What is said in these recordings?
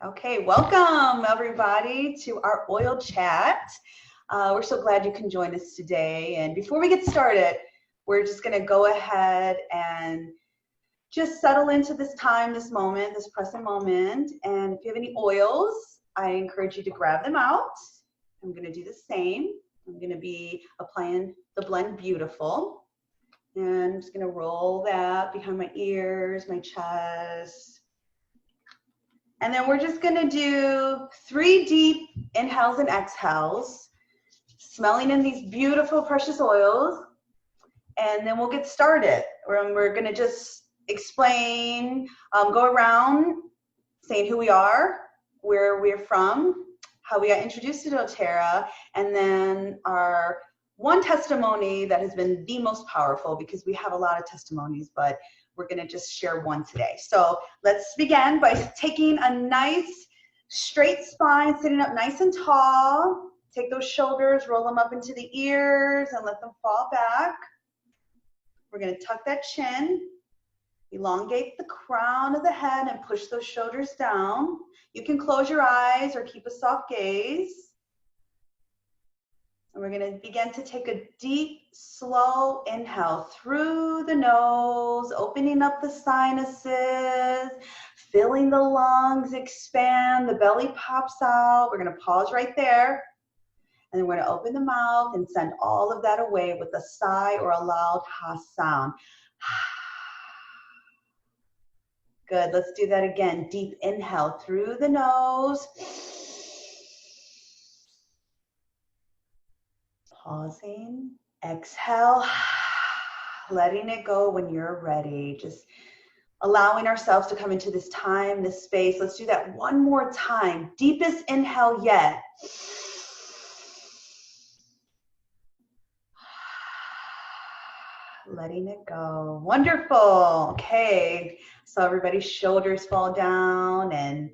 Okay, welcome everybody to our oil chat. We're so glad you can join us today. And before we get started, we're just going to go ahead and just settle into this time, this moment, this present moment. And if you have any oils, I encourage you to grab them out. I'm going to do the same. I'm going to be applying the Blend Beautiful. And I'm just going to roll that behind my ears, my chest. And then we're just going to do 3 deep inhales and exhales, smelling in these beautiful precious oils. And then we'll get started. We're going to just explain, go around saying who we are, where we're from, how we got introduced to doTERRA, and then our one testimony that has been the most powerful, because we have a lot of testimonies, but we're going to just share one today. So let's begin by taking a nice straight spine, sitting up nice and tall. Take those shoulders, roll them up into the ears, and let them fall back. We're going to tuck that chin, elongate the crown of the head, and push those shoulders down. You can close your eyes or keep a soft gaze. And we're going to begin to take a deep, slow inhale through the nose, opening up the sinuses, feeling the lungs expand, the belly pops out. We're going to pause right there. And then we're going to open the mouth and send all of that away with a sigh or a loud ha sound. Good. Let's do that again. Deep inhale through the nose. Pausing, exhale, letting it go when you're ready. Just allowing ourselves to come into this time, this space. Let's do that one more time. Deepest inhale yet. Letting it go. Wonderful. Okay. So everybody's shoulders fall down, and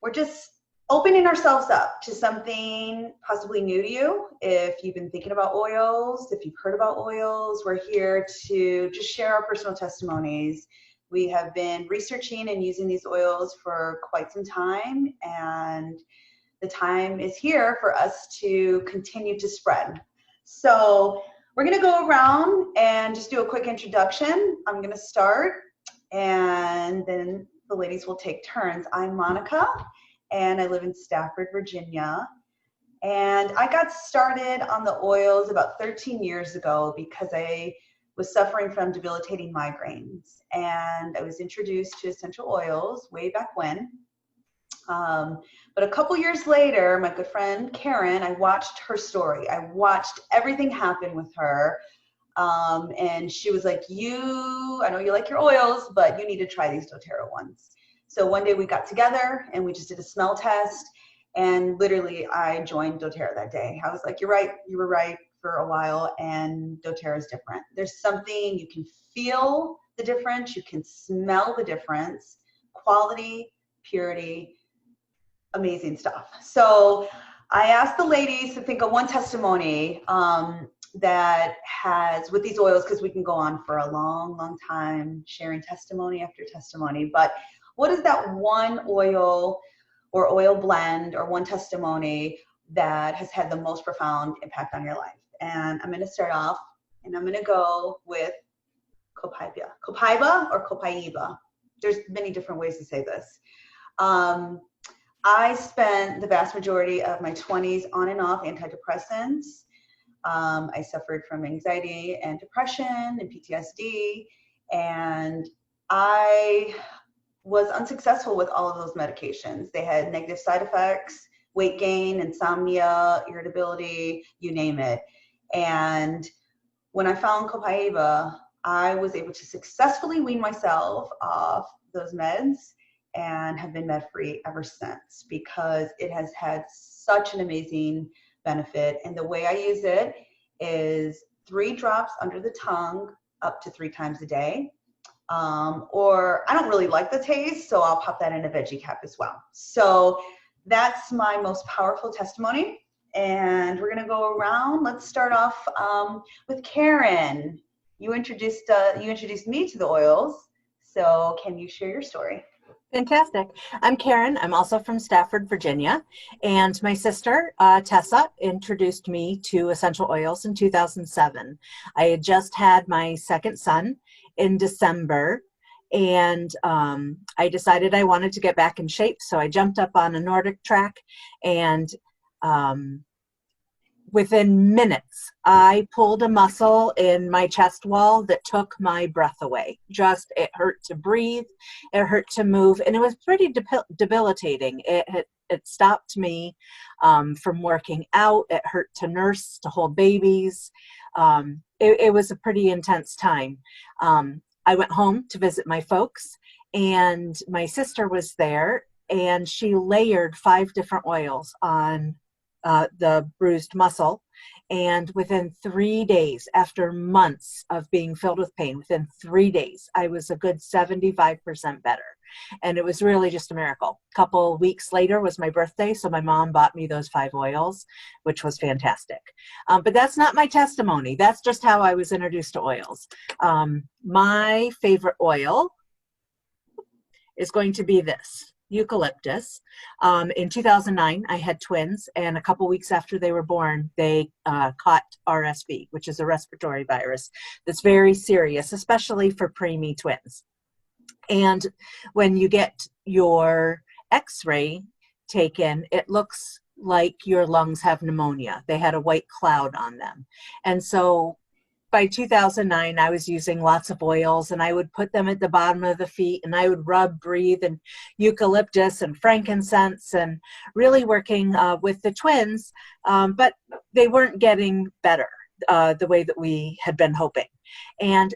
we're just opening ourselves up to something possibly new to you. If you've been thinking about oils, if you've heard about oils, we're here to just share our personal testimonies. We have been researching and using these oils for quite some time, and the time is here for us to continue to spread. So we're going to go around and just do a quick introduction. I'm going to start, and then the ladies will take turns. I'm Monica, and I live in Stafford, Virginia. And I got started on the oils about 13 years ago because I was suffering from debilitating migraines. And I was introduced to essential oils way back when. But a couple years later, my good friend Karen, I watched her story. I watched everything happen with her. And she was like, I know you like your oils, but you need to try these doTERRA ones. So one day we got together and we just did a smell test, and literally I joined doTERRA that day. I was like, you're right, you were right for a while, and doTERRA is different. There's something, you can feel the difference, you can smell the difference, quality, purity, amazing stuff. So I asked the ladies to think of one testimony that has, with these oils, because we can go on for a long, long time sharing testimony after testimony, but what is that one oil or oil blend or one testimony that has had the most profound impact on your life? And I'm going to start off, and I'm going to go with Copaiba. Copaiba or Copaiba. There's many different ways to say this. I spent the vast majority of my 20s on and off antidepressants. I suffered from anxiety and depression and PTSD, and I was unsuccessful with all of those medications. They had negative side effects, weight gain, insomnia, irritability, you name it. And when I found Copaiba, I was able to successfully wean myself off those meds and have been med-free ever since, because it has had such an amazing benefit. And the way I use it is 3 drops under the tongue up to 3 times a day. Or I don't really like the taste, so I'll pop that in a veggie cap as well. So that's my most powerful testimony. And we're gonna go around. Let's start off with Karen. You introduced me to the oils. So can you share your story? Fantastic. I'm Karen. I'm also from Stafford, Virginia. And my sister, Tessa, introduced me to essential oils in 2007. I had just had my second son in December, and I decided I wanted to get back in shape. So I jumped up on a Nordic track, and within minutes, I pulled a muscle in my chest wall that took my breath away. Just, it hurt to breathe, it hurt to move, and it was pretty debilitating. It stopped me from working out. It hurt to nurse, to hold babies. It was a pretty intense time. I went home to visit my folks, and my sister was there, and she layered 5 different oils on the bruised muscle. And within 3 days, after months of being filled with pain, within 3 days, I was a good 75% better. And it was really just a miracle. A couple weeks later was my birthday, so my mom bought me those 5 oils, which was fantastic. But that's not my testimony. That's just how I was introduced to oils. My favorite oil is going to be this. Eucalyptus. In 2009, I had twins, and a couple weeks after they were born, they caught RSV, which is a respiratory virus that's very serious, especially for preemie twins. And when you get your x-ray taken, it looks like your lungs have pneumonia. They had a white cloud on them. And so by 2009, I was using lots of oils, and I would put them at the bottom of the feet, and I would rub, breathe, and eucalyptus and frankincense, and really working with the twins, but they weren't getting better the way that we had been hoping. And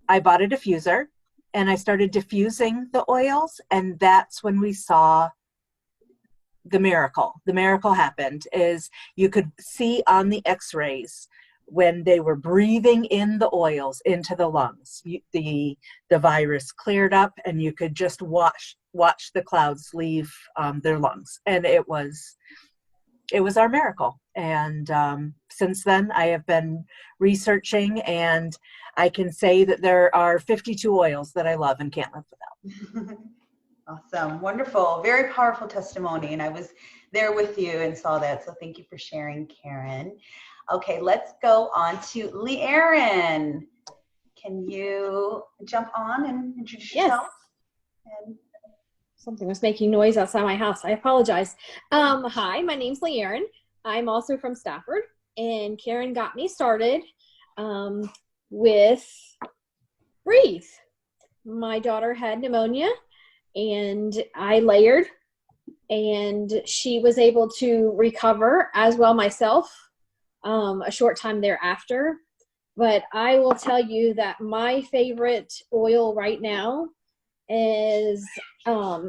I bought a diffuser, and I started diffusing the oils, and that's when we saw the miracle. The miracle happened is you could see on the x-rays when they were breathing in the oils into the lungs, the virus cleared up, and you could just watch the clouds leave their lungs. And it was our miracle. And since then, I have been researching, and I can say that there are 52 oils that I love and can't live without. Awesome. Wonderful. Very powerful testimony. And I was there with you and saw that. So thank you for sharing, Karen. Okay, let's go on to Leerin. Can you jump on and introduce yourself? And something was making noise outside my house. I apologize. Hi, my name's Leerin. I'm also from Stafford, and Karen got me started with Breathe. My daughter had pneumonia, and I layered, and she was able to recover as well myself a short time thereafter. But I will tell you that my favorite oil right now is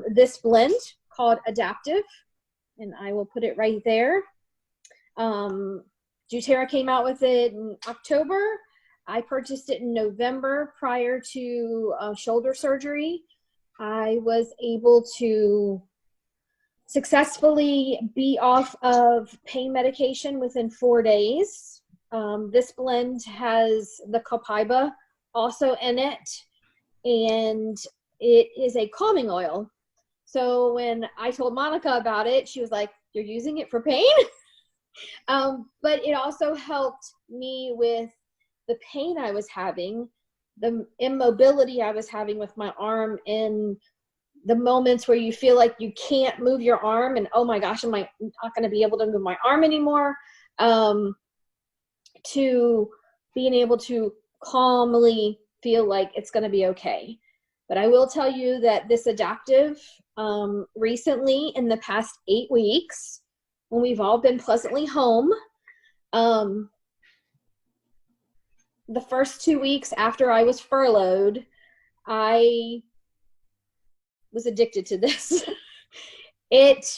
this blend called Adaptive, and I will put it right there. doTERRA came out with it in October. I purchased it in November prior to shoulder surgery. I was able to successfully be off of pain medication within 4 days. This blend has the copaiba also in it, and it is a calming oil. So when I told Monica about it, she was like, "You're using it for pain?" But it also helped me with the pain I was having, the immobility I was having with my arm, in the moments where you feel like you can't move your arm and, oh my gosh, am I not going to be able to move my arm anymore, to being able to calmly feel like it's going to be okay. But I will tell you that this Adaptive, recently in the past 8 weeks, when we've all been pleasantly home, the first 2 weeks after I was furloughed, I was addicted to this.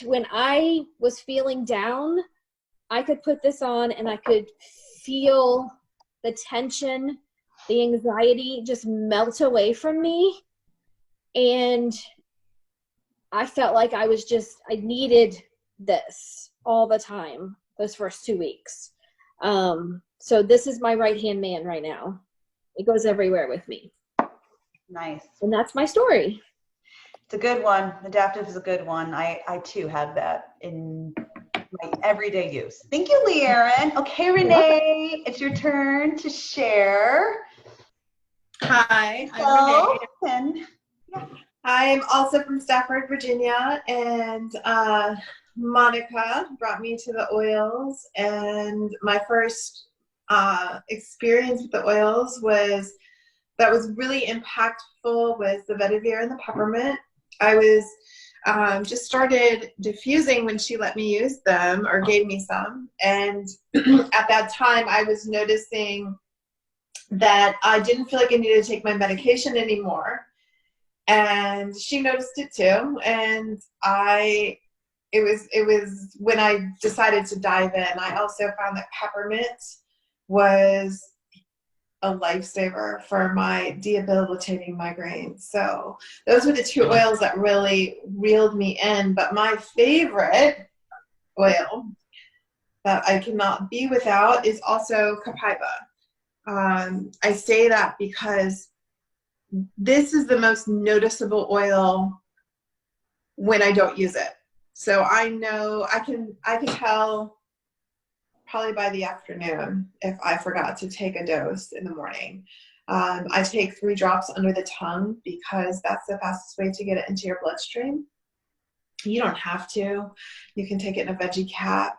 When I was feeling down, I could put this on and I could feel the tension, the anxiety just melt away from me. And I felt like I needed this all the time, those first 2 weeks. So this is my right-hand man right now. It goes everywhere with me. Nice. And that's my story. It's a good one. Adaptive is a good one. I too have that in my everyday use. Thank you, Lee Erin. Okay, Renee, it's your turn to share. Hi, I'm So, Renee. and I'm also from Stafford, Virginia, and Monica brought me to the oils, and my first experience with the oils was really impactful was the vetiver and the peppermint. I was just started diffusing when she let me use them or gave me some, and at that time I was noticing that I didn't feel like I needed to take my medication anymore. And she noticed it too. And it was when I decided to dive in. I also found that peppermint was a lifesaver for my debilitating migraines. So those were the two oils that really reeled me in. But my favorite oil that I cannot be without is also copaiba. I say that because this is the most noticeable oil when I don't use it. So I know I can tell probably by the afternoon if I forgot to take a dose in the morning. I take 3 drops under the tongue because that's the fastest way to get it into your bloodstream. You don't have to. You can take it in a veggie cap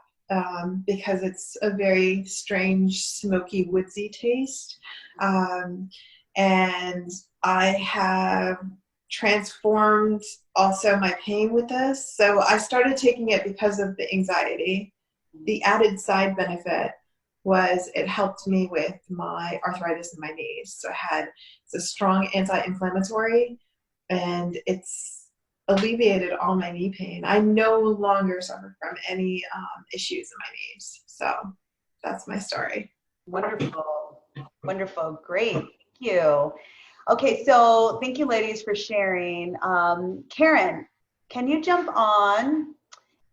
because it's a very strange, smoky, woodsy taste. And I have transformed also my pain with this. So I started taking it because of the anxiety. The added side benefit was it helped me with my arthritis in my knees. So it's a strong anti-inflammatory, and it's alleviated all my knee pain. I no longer suffer from any issues in my knees. So that's my story. wonderful, wonderful, great. Thank you. Okay, so thank you, ladies, for sharing. Karen, can you jump on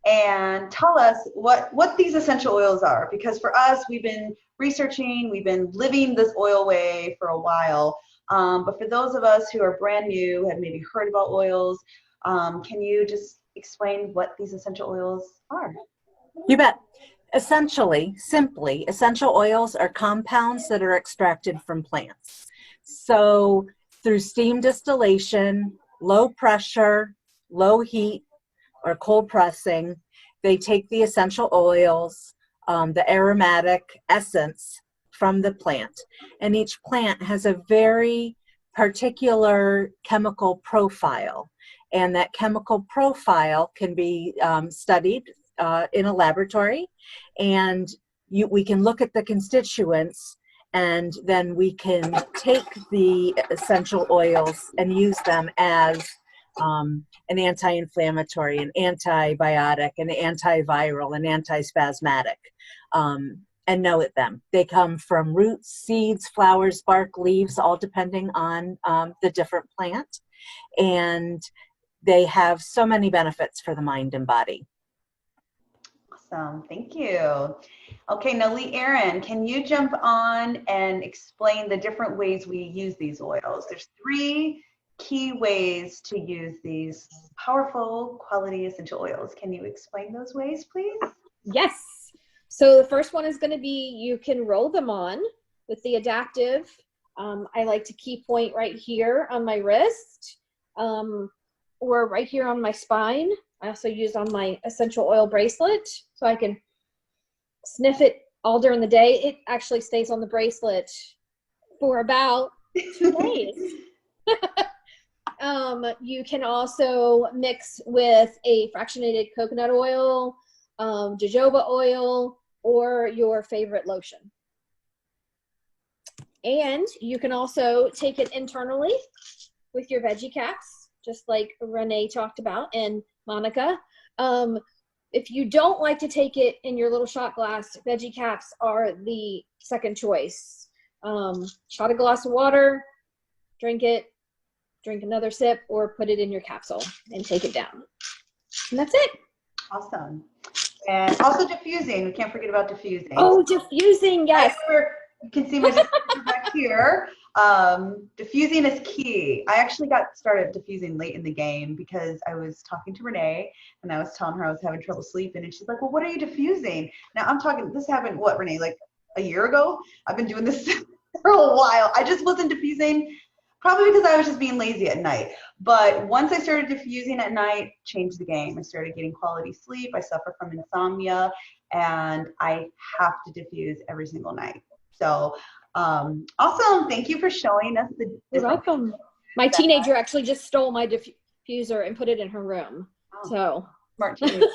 and tell us what these essential oils are? Because for us, we've been researching, we've been living this oil way for a while. But for those of us who are brand new, have maybe heard about oils, can you just explain what these essential oils are? You bet. Essentially, simply, essential oils are compounds that are extracted from plants. So through steam distillation, low pressure, low heat, or cold pressing, they take the essential oils, the aromatic essence from the plant. And each plant has a very particular chemical profile. And that chemical profile can be studied in a laboratory, and we can look at the constituents, and then we can take the essential oils and use them as an anti-inflammatory, an antibiotic, an antiviral, an antispasmodic, and know it them. They come from roots, seeds, flowers, bark, leaves, all depending on the different plant. And they have so many benefits for the mind and body. Awesome, thank you. Okay, now Lee Erin, can you jump on and explain the different ways we use these oils? There's 3 key ways to use these powerful quality essential oils. Can you explain those ways, please? Yes. So the first one is going to be you can roll them on with the adaptive. I like to key point right here on my wrist or right here on my spine. I also use on my essential oil bracelet so I can sniff it all during the day. It actually stays on the bracelet for about 2 days. You can also mix with a fractionated coconut oil, jojoba oil, or your favorite lotion. And you can also take it internally with your veggie caps, just like Renee talked about and Monica. If you don't like to take it in your little shot glass, veggie caps are the second choice. Shot a glass of water, drink it, drink another sip, or put it in your capsule and take it down. And that's it. Awesome. And also diffusing. We can't forget about diffusing. Oh, diffusing, yes. You can see my diffuser back here. Diffusing is key. I actually got started diffusing late in the game because I was talking to Renee and I was telling her I was having trouble sleeping, and she's like, well, what are you diffusing? Now I'm talking, this happened, what, Renee, like a year ago? I've been doing this for a while. I just wasn't diffusing, probably because I was just being lazy at night. But once I started diffusing at night, changed the game. I started getting quality sleep. I suffer from insomnia, and I have to diffuse every single night. So awesome. Thank you for showing us the You're welcome. My teenager actually just stole my diffuser and put it in her room. Oh, so smart teenager.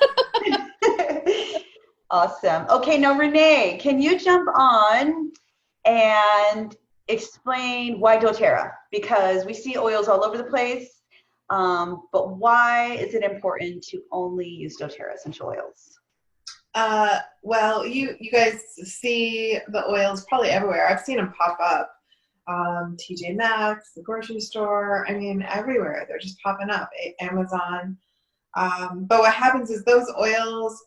Awesome. Okay, now Renee, can you jump on and explain why doTERRA? Because we see oils all over the place, but why is it important to only use doTERRA essential oils? Well, you guys see the oils probably everywhere. I've seen them pop up. TJ Maxx, the grocery store, I mean, everywhere. They're just popping up. Amazon. But what happens is those oils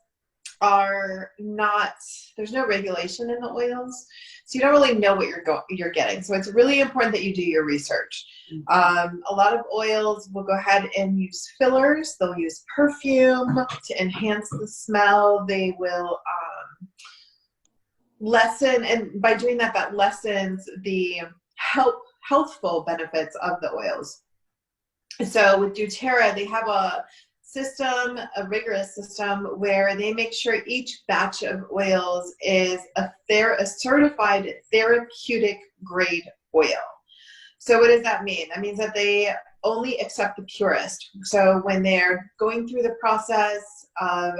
are not, there's no regulation in the oils, so you don't really know what you're getting. So it's really important that you do your research. A lot of oils will go ahead and use fillers. They'll use perfume to enhance the smell. They will lessen, and by doing that, that lessens the healthful benefits of the oils. So with doTERRA, they have a system, a rigorous system, where they make sure each batch of oils is a certified therapeutic grade oil. So what does that mean? That means that they only accept the purest. So when they're going through the process of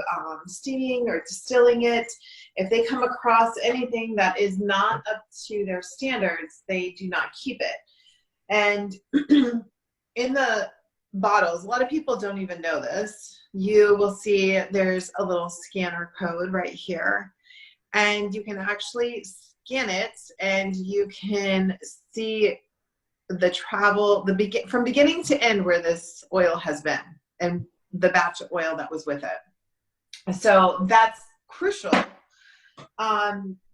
steaming or distilling it, if they come across anything that is not up to their standards, they do not keep it. And in the bottles, a lot of people don't even know this. You will see there's a little scanner code right here, and you can actually scan it and you can see the travel, from beginning to end where this oil has been and the batch of oil that was with it. So that's crucial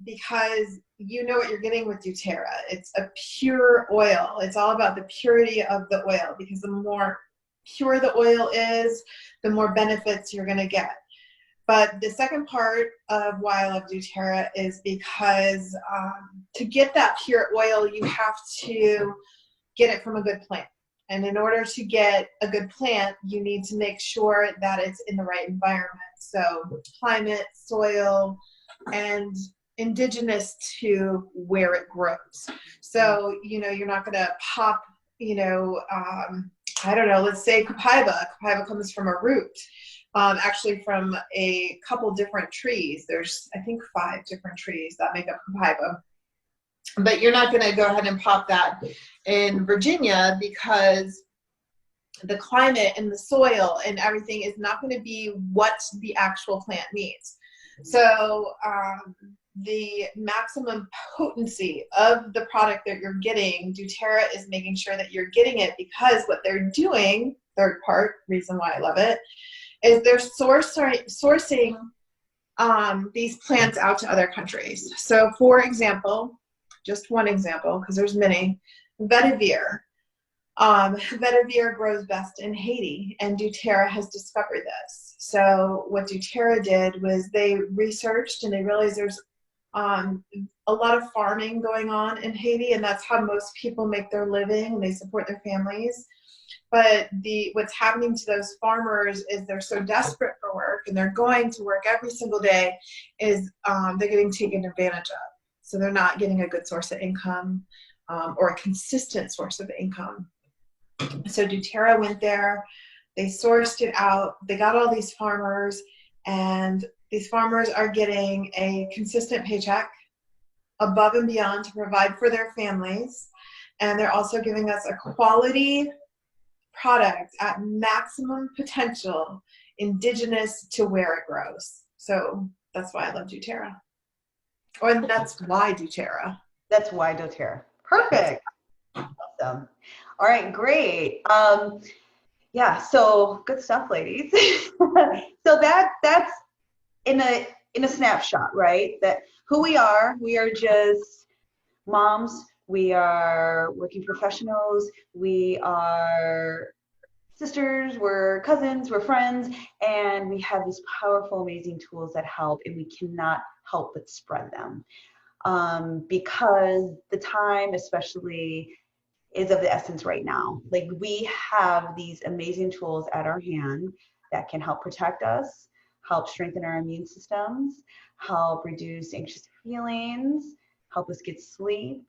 because you know what you're getting with doTERRA. It's a pure oil. It's all about the purity of the oil, because the more pure the oil is, the more benefits you're going to get. But the second part of why I love doTERRA is because to get that pure oil, you have to get it from a good plant. And in order to get a good plant, you need to make sure that it's in the right environment. So climate, soil, and indigenous to where it grows. So, you're not going to pop, I don't know, let's say copaiba. Copaiba comes from a root, actually from a couple different trees. There's, I think, 5 different trees that make up copaiba. But you're not going to go ahead and pop that in Virginia, because the climate and the soil and everything is not going to be what the actual plant needs. So the maximum potency of the product that you're getting, doTERRA is making sure that you're getting it, because what they're doing, third part, reason why I love it, is they're sourcing these plants out to other countries. So for example, just one example, because there's many, vetiver. Vetiver grows best in Haiti, and doTERRA has discovered this. So what doTERRA did was they researched, and they realized there's a lot of farming going on in Haiti, and that's how most people make their living. They support their families. But what's happening to those farmers is they're so desperate for work, and they're going to work every single day, is they're getting taken advantage of. So they're not getting a good source of income or a consistent source of income. So doTERRA went there, they sourced it out, they got all these farmers, and these farmers are getting a consistent paycheck above and beyond to provide for their families. And they're also giving us a quality product at maximum potential, indigenous to where it grows. So that's why I love doTERRA. Or that's why doTERRA. That's why doTERRA. Perfect. Awesome. All right, great. Yeah, so good stuff, ladies. So that's in a snapshot, right? That who we are just moms We are working professionals. We are sisters, we're cousins, we're friends, and we have these powerful, amazing tools that help, and we cannot help but spread them. Because the time, especially, is of the essence right now. Like, we have these amazing tools at our hand that can help protect us, help strengthen our immune systems, help reduce anxious feelings, help us get sleep,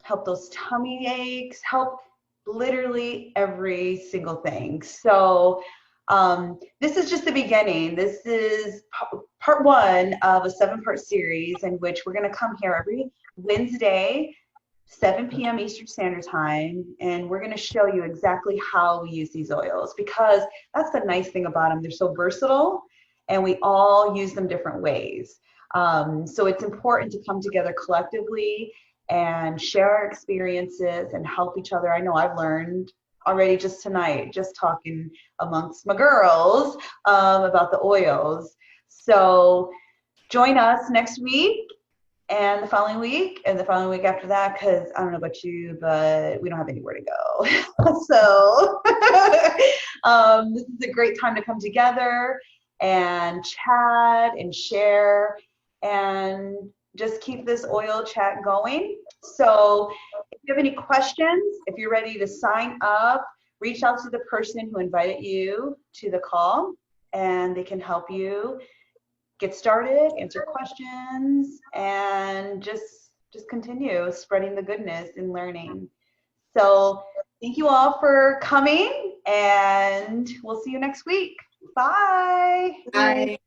help those tummy aches, help literally every single thing. So this is just the beginning. This is part one of a 7-part series in which we're going to come here every Wednesday, 7 p.m. Eastern Standard Time, and we're going to show you exactly how we use these oils, because that's the nice thing about them. They're so versatile, and we all use them different ways. So it's important to come together collectively and share our experiences and help each other. I know I've learned already just tonight, just talking amongst my girls about the oils. So join us next week and the following week and the following week after that, because I don't know about you, but we don't have anywhere to go. So this is a great time to come together and chat and share and just keep this oil chat going. So if you have any questions, if you're ready to sign up, reach out to the person who invited you to the call, and they can help you get started, answer questions, and just continue spreading the goodness and learning. So thank you all for coming, and we'll see you next week. Bye. Bye.